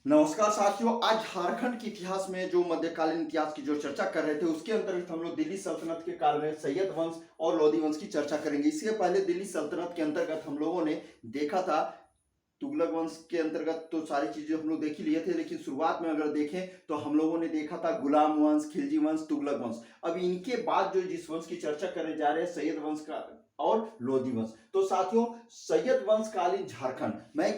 नमस्कार साथियों। आज झारखंड के इतिहास में जो मध्यकालीन इतिहास की जो चर्चा कर रहे थे उसके अंतर्गत हम लोग दिल्ली सल्तनत के काल में सैयद वंश और लोधी वंश की चर्चा करेंगे। इससे पहले दिल्ली सल्तनत के अंतर्गत हम लोगों ने देखा था तुगलक वंश के अंतर्गत तो सारी चीजें हम लोग देख ही लिए थे, लेकिन शुरुआत में अगर देखें तो हम लोगों ने देखा था गुलाम वंश, खिलजी वंश, तुगलक वंश। अब इनके बाद जो जिस वंश की चर्चा करने जा रहे हैं सैयद वंश का और लोधी वंश। तो साथियों, सैयद वंश कालीन झारखंड, मैं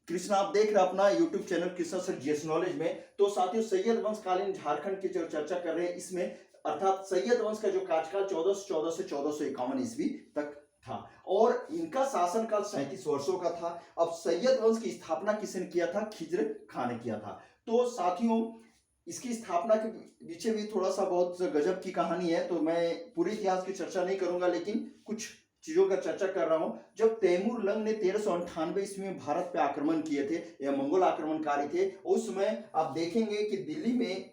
कृष्णा, आप देख रहे हैं अपना YouTube channel Krishna sir GS knowledge में। तो साथियों, सैयद वंश कालीन झारखंड की जो चर्चा कर रहे हैं इसमें अर्थात सैयद वंश का जो कार्यकाल 1414 से 1451 ईस्वी तक था और इनका शासनकाल 37 वर्षों का था। अब सैयद वंश की स्थापना किसने किया था? खिज्र खान ने किया था। तो साथियों, इसकी स्थापना के पीछे भी थोड़ा सा बहुत गजब की कहानी है, तो मैं पूरी इतिहास की चर्चा नहीं करूंगा, लेकिन कुछ चीजों का चर्चा कर रहा हूं। जब तैमूर लंग ने 1398 ईस्वी में भारत पे आक्रमण किए थे, या मंगोल आक्रमणकारी थे, उस समय आप देखेंगे कि दिल्ली में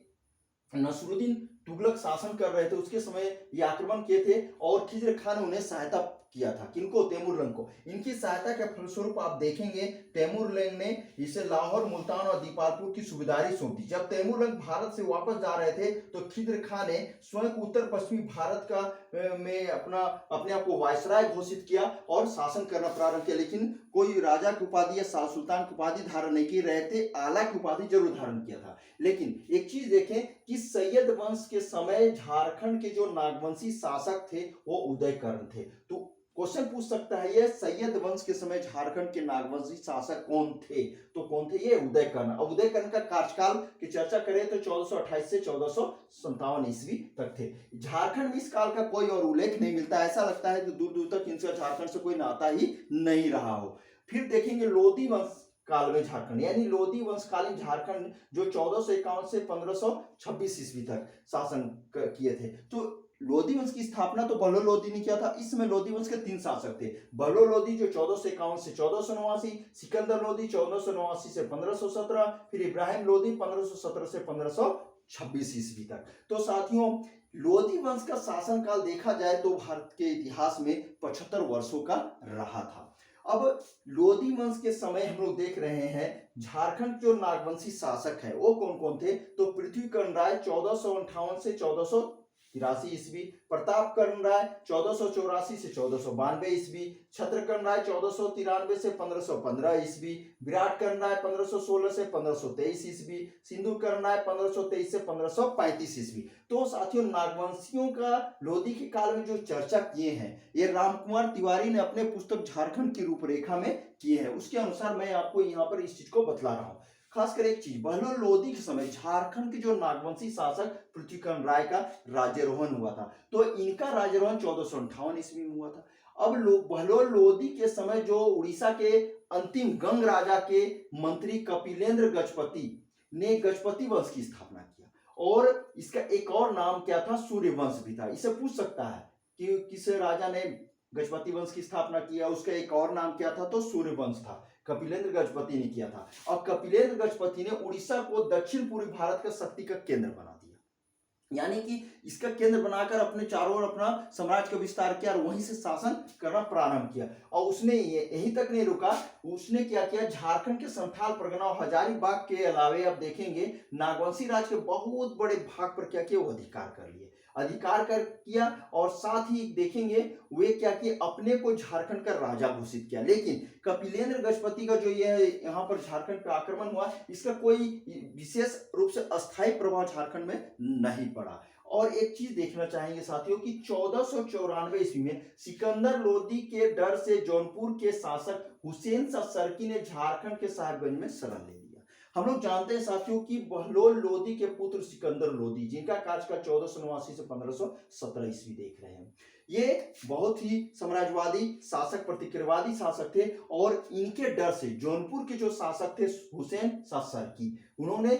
नसरुद्दीन तुगलक शासन कर रहे थे। उसके समय ये आक्रमण किए थे और खिज्र खान ने उन्हें सहायता किया था। किनको? तैमूर लंग को। इनकी सहायता के फलस्वरूप आप देखेंगे तैमूर लंग ने इसे लाहौर, मुल्तान और दीपालपुर की सूबेदारी सौंप दी। जब तैमूर लंग भारत से वापस जा रहे थे तो खिज्र खान ने स्वयं उत्तर पश्चिमी भारत का में अपने आप को वायसराय घोषित किया और शासन करना प्रारंभ किया, लेकिन कोई राजा की उपाधि या सुल्तान की उपाधि धारण नहीं की रहे थे, आला की उपाधि जरूर धारण किया था। लेकिन एक चीज देखें कि सैयद वंश के समय झारखंड के जो नागवंशी शासक थे वो उदयकर्ण थे। तो क्वेश्चन पूछ सकता है ये, सैयद वंश के समय झारखंड के नागवंशी शासक कौन थे? तो कौन थे ये? उदयकर्ण। अब उदयकर्ण का कार्यकाल की चर्चा करें तो 1428 से 1457 ईस्वी तक थे। झारखंड में इस काल का कोई और उल्लेख नहीं मिलता। ऐसा लगता है कि दूर दूर तक इनका झारखंड से कोई नाता ही नहीं रहा हो। फिर देखेंगे लोधी वंश काल में झारखंड, यानी लोधी वंशकालीन झारखंड जो 1451 से 1526 ईस्वी तक शासन किए थे। तो लोधी वंश की स्थापना तो बहलोल लोधी ने किया था। इसमें लोधी वंश के 3 शासक थे। बहलोल लोधी जो 1451 से 1489, सिकंदर लोधी 1489 से 1517, फिर इब्राहिम लोधी 1517 से 1526 ईस्वी तक। तो साथियों, लोधी वंश का शासनकाल देखा जाए तो भारत के इतिहास में 75 वर्षों का रहा था। अब लोधी वंश के समय हम लोग देख रहे हैं झारखंड जो नागवंशी शासक है वो कौन कौन थे? तो पृथ्वीकरण राय 1458 से 1483 ईस्वी, प्रतापकरण राय 1484 से 1492 ईस्वी, छत्रकर्ण राय 1493 से 1515 ईस्वी, विराटकर्ण राय 1516 से 1523 ईस्वी, सिंधुकर्ण राय 1523 से 1535 ईस्वी। तो साथियों, नागवंशियों का लोधी के काल में जो चर्चा किए हैं ये रामकुमार तिवारी ने अपने पुस्तक झारखंड की रूपरेखा में किए हैं। उसके अनुसार मैं आपको यहाँ पर इस चीज को बतला रहा हूँ। खासकर एक चीज, बहलोल लोधी के समय झारखंड के जो नागवंशी शासक पृथ्वीकरण राय का राज्यरोहण हुआ था। तो इनका राज्यरोहण 1458 ईस्वी में हुआ था। अब बहलोल लोधी के समय जो उड़ीसा के अंतिम गंग राजा के मंत्री कपिलेंद्र गजपति ने गजपति वंश की स्थापना किया और इसका एक और नाम क्या था? सूर्य वंश भी था। इसे पूछ सकता है कि किस राजा ने गजपति वंश की स्थापना किया, उसका एक और नाम क्या था? तो सूर्य वंश था। कपिलेंद्र गजपति ने किया था और कपिलेंद्र गजपति ने उड़ीसा को दक्षिण पूर्वी भारत का शक्ति का केंद्र बना दिया, यानी कि इसका केंद्र बनाकर अपने चारों ओर अपना साम्राज्य का विस्तार किया और वहीं से शासन करना प्रारंभ किया। और उसने यहीं तक नहीं रुका, उसने क्या किया? झारखंड के संथाल परगना और हजारीबाग के अलावे अब देखेंगे नागवंशी राज के बहुत बड़े भाग पर क्या किया? वो अधिकार कर लिए, अधिकार कर किया और साथ ही देखेंगे वे क्या किए? अपने को झारखंड का राजा घोषित किया। लेकिन कपिलेंद्र गजपति का जो ये यहाँ पर झारखंड पे आक्रमण हुआ, इसका कोई विशेष रूप से अस्थायी प्रभाव झारखंड में नहीं पड़ा। और एक चीज देखना चाहेंगे साथियों कि 1494 ईस्वी में सिकंदर लोदी के डर से जौनपुर के शासक हुसैन शाह सरकी ने झारखंड के साहिबगंज में शरण ले लिया। हम लोग जानते हैं साथियों कि बहलोल लोदी के पुत्र सिकंदर लोदी, जिनका कार्यकाल 1489 से 1517 ईस्वी देख रहे हैं, ये बहुत ही साम्राज्यवादी शासक, प्रतिक्रियावादी शासक थे और इनके डर से जौनपुर के जो शासक थे हुसैन शाह सरकी, उन्होंने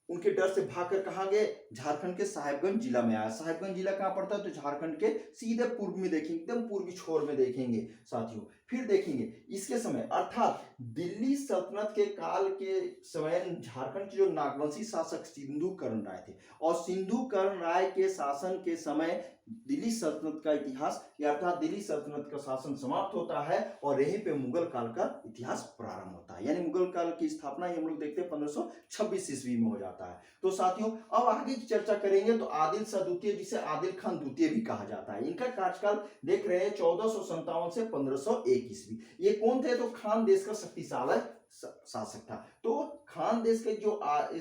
उनके डर से भागकर कहां गए? झारखंड के साहिबगंज जिला में आया। साहिबगंज जिला कहां पड़ता है? तो झारखंड के सीधे पूर्व में देखेंगे, एकदम पूर्वी छोर में देखेंगे साथियों। फिर देखेंगे इसके समय अर्थात दिल्ली सल्तनत के काल के समय झारखंड के जो नागवंशी शासक सिंधुकर्ण राय थे, और सिंधुकर्ण राय के शासन के समय दिल्ली सल्तनत का इतिहास या अर्थात दिल्ली सल्तनत का शासन समाप्त होता है और यहीं पे मुगल काल का इतिहास प्रारंभ होता है। यानी मुगल काल की स्थापना ही हम लोग देखते हैं 1526 ईस्वी में हो जाता है। तो साथियों अब आगे की चर्चा करेंगे तो आदिल शाह द्वितीय, जिसे आदिल खान द्वितीय भी कहा जाता है, इनका कार्यकाल देख रहे हैं 1457 से 1501 ईस्वी। ये कौन थे? तो खान देश का शक्तिशाली शासक था। तो खान देश के जो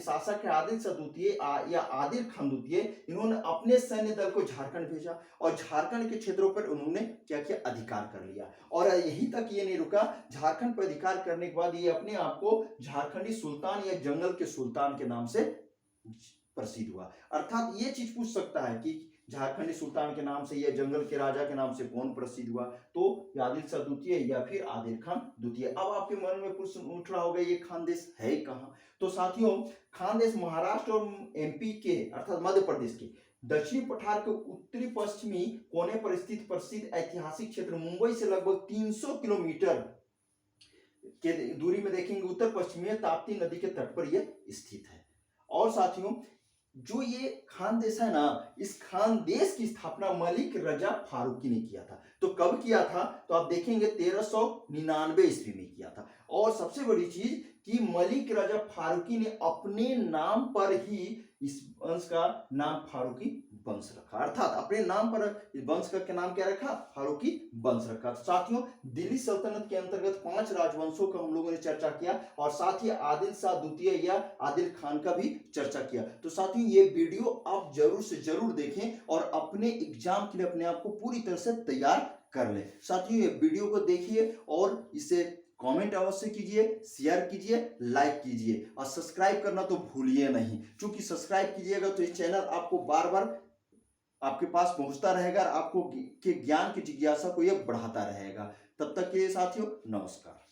शासक है आदिल शाह द्वितीय या आदिल खान द्वितीय, इन्होंने अपने सैन्य दल को झारखंड भेजा और झारखंड के क्षेत्रों पर उन्होंने क्या किया? अधिकार कर लिया। और यहीं तक ये नहीं रुका, झारखंड पर अधिकार करने के बाद ये अपने आप को झारखंडी सुल्तान या जंगल के सुल्तान के नाम से प्रसिद्ध हुआ। अर्थात ये चीज पूछ सकता है कि झारखंडी सुल्तान के नाम से या जंगल के राजा के नाम से कौन प्रसिद्ध हुआ? तो आदिल शाह द्वितीय या फिर आदिल खान द्वितीय। अब आपके मन में प्रश्न उठ रहा होगा ये खानदेश है कहाँ? तो साथियों खानदेश महाराष्ट्र और एमपी के अर्थात मध्य प्रदेश के दक्षिणी पठार के उत्तरी पश्चिमी कोने पर स्थित प्रसिद्ध ऐतिहासिक क्षेत्र मुंबई से लगभग 300 किलोमीटर के दूरी में देखेंगे उत्तर पश्चिमी ताप्ती नदी के तट पर यह स्थित है। और साथियों जो ये खानदेश है ना, इस खानदेश की स्थापना मलिक रजा फारूकी ने किया था। तो कब किया था? तो आप देखेंगे 1399 ईस्वी में किया था। और सबसे बड़ी चीज कि मलिक रजा फारूकी ने अपने नाम पर ही इस वंश का नाम फारूकी वंश रखा, अर्थात अपने नाम पर इस वंश का नाम क्या रखा? फारूकी वंश रखा। तो साथियों दिल्ली सल्तनत के अंतर्गत 5 राजवंशों का हम लोगों ने चर्चा किया और साथ ही आदिल शाह द्वितीय या आदिल खान का भी चर्चा किया। तो साथियों ये वीडियो आप जरूर से जरूर देखें और अपने एग्जाम के लिए अपने आप को पूरी तरह से तैयार कर लें। साथियों ये वीडियो को देखिए और इसे कमेंट अवश्य कीजिए, शेयर कीजिए, लाइक कीजिए और सब्सक्राइब करना तो भूलिए नहीं, क्योंकि सब्सक्राइब कीजिएगा तो ये चैनल आपको बार बार आपके पास पहुंचता रहेगा, आपको के ज्ञान की जिज्ञासा को ये बढ़ाता रहेगा। तब तक के लिए साथियों नमस्कार।